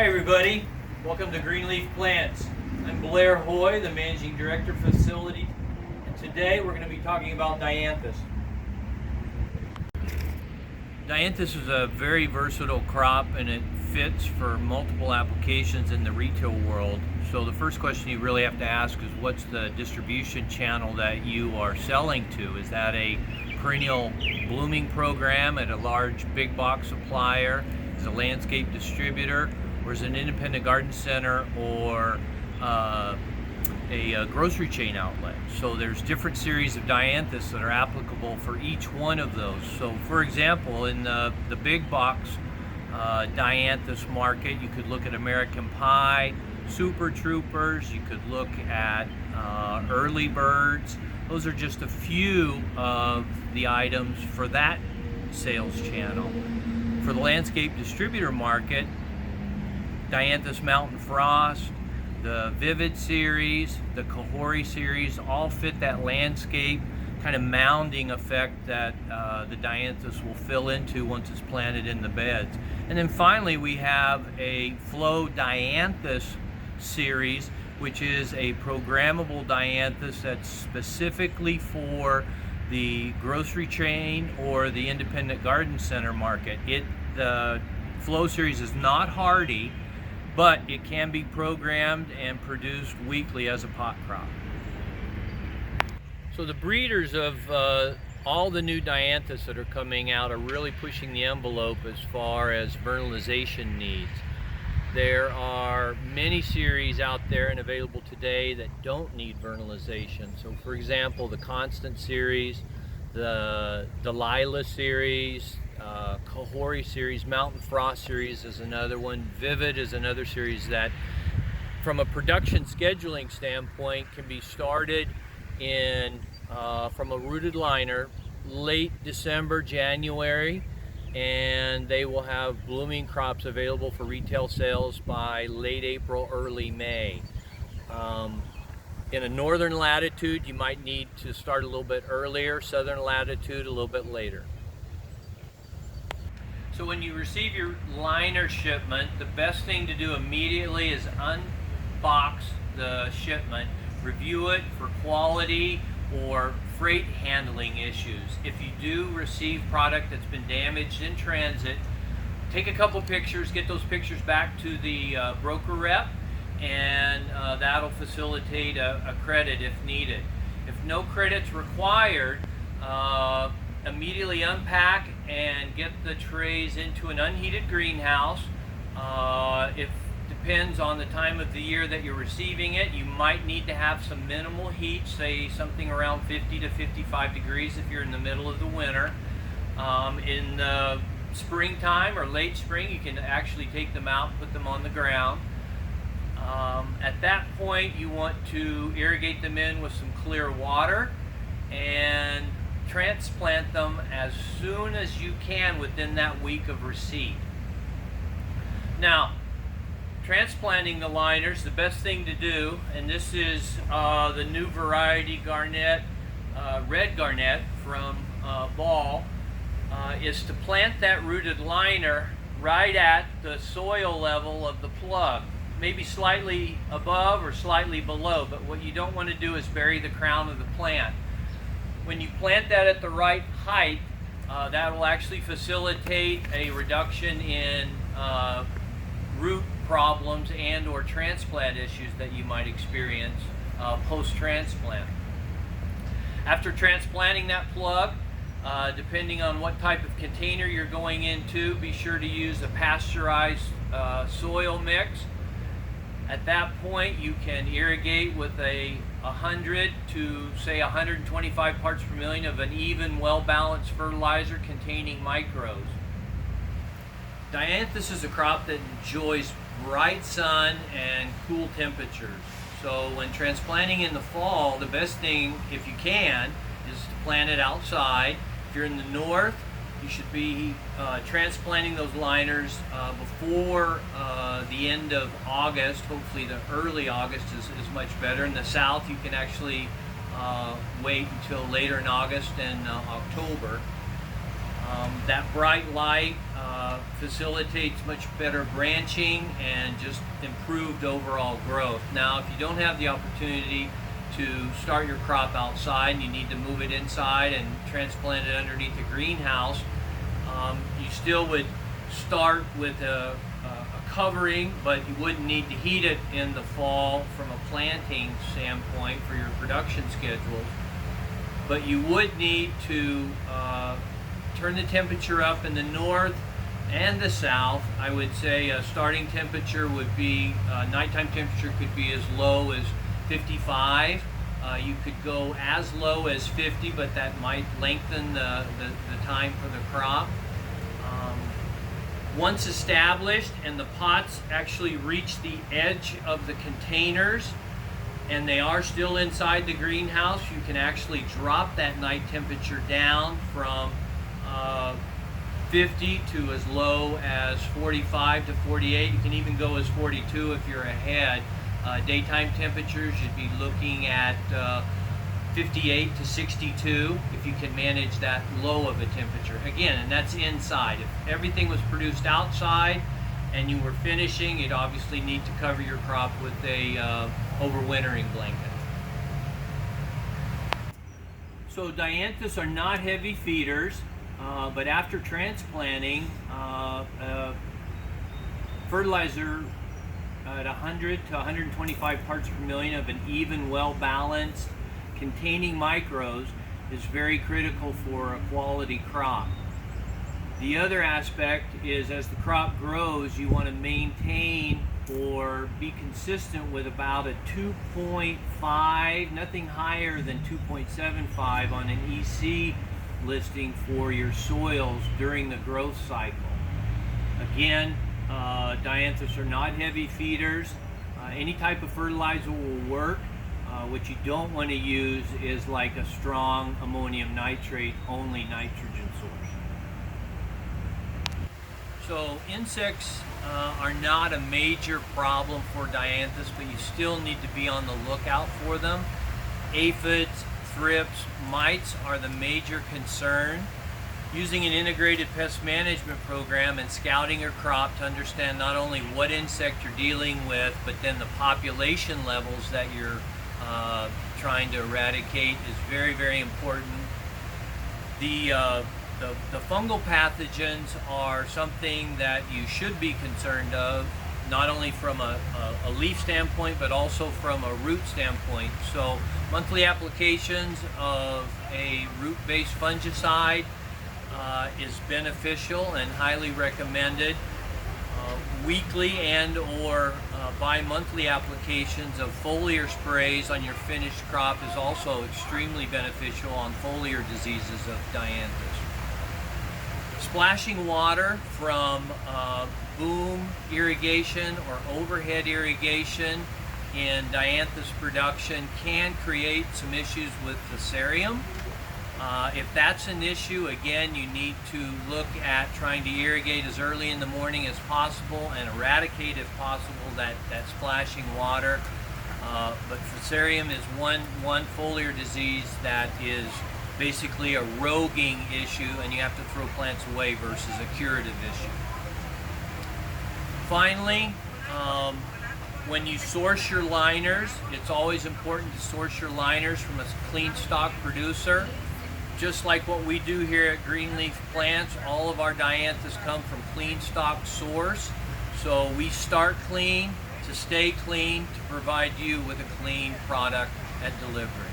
Hi everybody, welcome to GreenLeaf Plants. I'm Blair Hoy, the Managing Director of Facility, and today we're going to be talking about Dianthus. Dianthus is a very versatile crop and it fits for multiple applications in the retail world. So the first question you really have to ask is, what's the distribution channel that you are selling to? Is that a perennial blooming program at a large big box supplier? Is it a landscape distributor? Or is it an independent garden center or a grocery chain outlet? So there's different series of Dianthus that are applicable for each one of those. So for example, in the big box Dianthus market, you could look at American Pie, Super Troopers, you could look at Early Birds. Those are just a few of the items for that sales channel. For the landscape distributor market, Dianthus Mountain Frost, the Vivid series, the Kahori series all fit that landscape kind of mounding effect that the Dianthus will fill into once it's planted in the beds. And then finally we have a Flow Dianthus series, which is a programmable Dianthus that's specifically for the grocery chain or the independent garden center market. The Flow series is not hardy, but it can be programmed and produced weekly as a pot crop. So the breeders of all the new Dianthus that are coming out are really pushing the envelope as far as vernalization needs. There are many series out there and available today that don't need vernalization. So for example, the Constant series, the Delilah series, Kahori series, Mountain Frost series is another one. Vivid is another series that, from a production scheduling standpoint, can be started in from a rooted liner late December, January, and they will have blooming crops available for retail sales by late April, early May. In a northern latitude, you might need to start a little bit earlier, southern latitude a little bit later. So when you receive your liner shipment, the best thing to do immediately is unbox the shipment, review it for quality or freight handling issues. If you do receive product that's been damaged in transit, take a couple pictures, get those pictures back to the broker rep, and that'll facilitate a credit if needed. If no credit's required, immediately unpack and get the trays into an unheated greenhouse. It depends on the time of the year that you're receiving it. You might need to have some minimal heat, say something around 50 to 55 degrees if you're in the middle of the winter. In the springtime or late spring, you can actually take them out and put them on the ground. At that point, you want to irrigate them in with some clear water and transplant them as soon as you can within that week of receipt. Now, transplanting the liners, the best thing to do, and this is the new variety Garnet, Red Garnet from Ball, is to plant that rooted liner right at the soil level of the plug, maybe slightly above or slightly below, but what you don't want to do is bury the crown of the plant. When you plant that at the right height, that will actually facilitate a reduction in root problems and or transplant issues that you might experience post-transplant. After transplanting that plug, depending on what type of container you're going into, be sure to use a pasteurized soil mix. At that point, you can irrigate with a 100 to say 125 parts per million of an even, well-balanced fertilizer containing microbes. Dianthus is a crop that enjoys bright sun and cool temperatures. So when transplanting in the fall, the best thing, if you can, is to plant it outside. If you're in the north, you should be transplanting those liners before the end of August. Hopefully the early August is much better. In the south, you can actually wait until later in August and October. That bright light facilitates much better branching and just improved overall growth. Now, if you don't have the opportunity to start your crop outside and you need to move it inside and transplant it underneath the greenhouse, you still would start with a covering, but you wouldn't need to heat it in the fall from a planting standpoint for your production schedules. But you would need to turn the temperature up in the north and the south. I would say a starting temperature would be, nighttime temperature could be as low as 55. You could go as low as 50, but that might lengthen the time for the crop. Once established and the pots actually reach the edge of the containers and they are still inside the greenhouse, you can actually drop that night temperature down from 50 to as low as 45 to 48. You can even go as 42 if you're ahead. Daytime temperatures, you'd be looking at 58 to 62 if you can manage that low of a temperature. Again, and that's inside. If everything was produced outside and you were finishing, you'd obviously need to cover your crop with a overwintering blanket. So Dianthus are not heavy feeders, but after transplanting, fertilizer at 100 to 125 parts per million of an even, well-balanced, containing micros is very critical for a quality crop. The other aspect is as the crop grows, you want to maintain or be consistent with about a 2.5, nothing higher than 2.75 on an EC listing for your soils during the growth cycle. Again, Dianthus are not heavy feeders. Any type of fertilizer will work. What you don't want to use is like a strong ammonium nitrate only nitrogen source. So insects are not a major problem for Dianthus, but you still need to be on the lookout for them. Aphids, thrips, mites are the major concern. Using an integrated pest management program and scouting your crop to understand not only what insect you're dealing with, but then the population levels that you're trying to eradicate is very, very important. The fungal pathogens are something that you should be concerned of, not only from a leaf standpoint, but also from a root standpoint. So monthly applications of a root-based fungicide is beneficial and highly recommended. Weekly and or bi-monthly applications of foliar sprays on your finished crop is also extremely beneficial on foliar diseases of Dianthus. Splashing water from boom irrigation or overhead irrigation in Dianthus production can create some issues with Fusarium. If that's an issue, again, you need to look at trying to irrigate as early in the morning as possible and eradicate, if possible, that splashing water. But Fusarium is one foliar disease that is basically a roguing issue, and you have to throw plants away versus a curative issue. Finally, when you source your liners, it's always important to source your liners from a clean stock producer. Just like what we do here at GreenLeaf Plants, all of our Dianthus come from clean stock source. So we start clean to stay clean to provide you with a clean product at delivery.